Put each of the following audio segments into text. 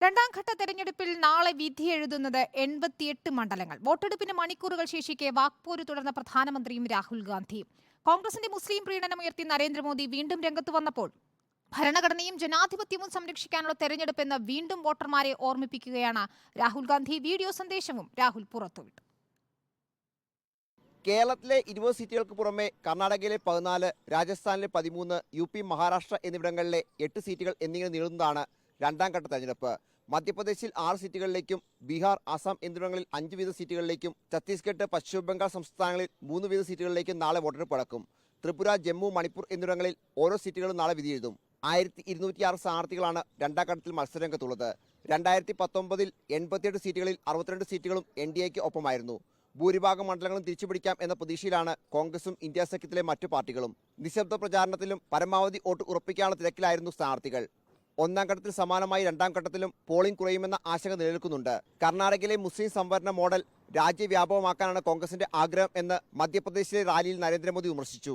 രണ്ടാം ഘട്ട തെരഞ്ഞെടുപ്പിൽ നാളെ വിധിയെഴുതുന്നത് 88 മണ്ഡലങ്ങൾ. വോട്ടെടുപ്പിന് മണിക്കൂറുകൾ ശേഷിക്കെ വാക്പോര് തുടർന്ന പ്രധാനമന്ത്രിയും രാഹുൽ ഗാന്ധിയും. കോൺഗ്രസിന്റെ മുസ്ലിം പ്രീണനമുയർത്തി നരേന്ദ്രമോദി വീണ്ടും രംഗത്ത് വന്നപ്പോൾ ഭരണഘടനയും ജനാധിപത്യവും സംരക്ഷിക്കാനുള്ള തെരഞ്ഞെടുപ്പെന്ന് വീണ്ടും വോട്ടർമാരെ ഓർമ്മിപ്പിക്കുകയാണ് രാഹുൽ ഗാന്ധി. വീഡിയോ സന്ദേശവും രാഹുൽ പുറത്തുവിട്ടു. കേരളത്തിലെ 20 സീറ്റുകൾക്ക് പുറമെ കർണാടകയിലെ 14, രാജസ്ഥാനിലെ 13, UP, മഹാരാഷ്ട്ര എന്നിവിടങ്ങളിലെ 8 സീറ്റുകൾ എന്നിങ്ങനെ നീളുന്നതാണ് രണ്ടാം ഘട്ട തെരഞ്ഞെടുപ്പ്. മധ്യപ്രദേശിൽ 6 സീറ്റുകളിലേക്കും ബീഹാർ, ആസാം എന്നിവിടങ്ങളിൽ 5 വീത സീറ്റുകളിലേക്കും ഛത്തീസ്ഗഡ്, പശ്ചിമ ബംഗാൾ സംസ്ഥാനങ്ങളിൽ 3 വീത സീറ്റുകളിലേക്കും നാളെ വോട്ടെടുപ്പ് നടക്കും. ത്രിപുര, ജമ്മു, മണിപ്പൂർ എന്നിവിടങ്ങളിൽ ഓരോ സീറ്റുകളും നാളെ വിധിയെഴുതും. 1206 സ്ഥാനാർത്ഥികളാണ് രണ്ടാം ഘട്ടത്തിൽ മത്സരരംഗത്തുള്ളത്. 2019 88 സീറ്റുകളിൽ 62 സീറ്റുകളും NDAക്ക് ഒപ്പമായിരുന്നു. ഭൂരിഭാഗം മണ്ഡലങ്ങളും തിരിച്ചുപിടിക്കാം എന്ന പ്രതീക്ഷയിലാണ് കോൺഗ്രസും ഇന്ത്യ സഖ്യത്തിലെ മറ്റു പാർട്ടികളും. നിശബ്ദ പ്രചാരണത്തിലും പരമാവധി വോട്ട് ഉറപ്പിക്കാനുള്ള തിരക്കിലായിരുന്നു സ്ഥാനാർത്ഥികൾ. ഒന്നാം ഘട്ടത്തിൽ സമാനമായി രണ്ടാം ഘട്ടത്തിലും പോളിംഗ് കുറയുമെന്ന ആശങ്ക നിലനിൽക്കുന്നുണ്ട്. കർണാടകയിലെ മുസ്ലിം സംവരണ മോഡൽ രാജ്യവ്യാപകമാക്കാനാണ് കോൺഗ്രസിന്റെ ആഗ്രഹം എന്ന് മധ്യപ്രദേശിലെ റാലിയിൽ നരേന്ദ്രമോദി വിമർശിച്ചു.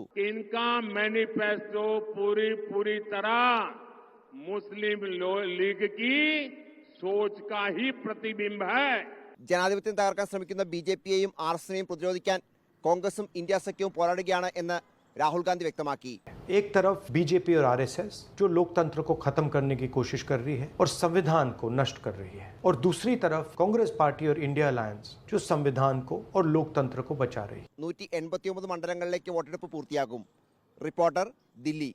ജനാധിപത്യം തകർക്കാൻ ശ്രമിക്കുന്ന BJPയെയും RSSനെയും പ്രതിരോധിക്കാൻ കോൺഗ്രസും ഇന്ത്യ സഖ്യവും പോരാടുകയാണ് എന്ന് രാഹുൽ ഗാന്ധി വ്യക്തമാക്കി. एक तरफ BJP और RSS जो लोकतंत्र को खत्म करने की कोशिश कर रही है और संविधान को नष्ट कर रही है, और दूसरी तरफ कांग्रेस पार्टी और इंडिया अलायंस जो संविधान को और लोकतंत्र को बचा रही है. 189 മണ്ഡലങ്ങളിലേക്ക് വോട്ടെടുപ്പ് പൂർത്തിയാകും. റിപ്പോർട്ടർ, ദില്ലി.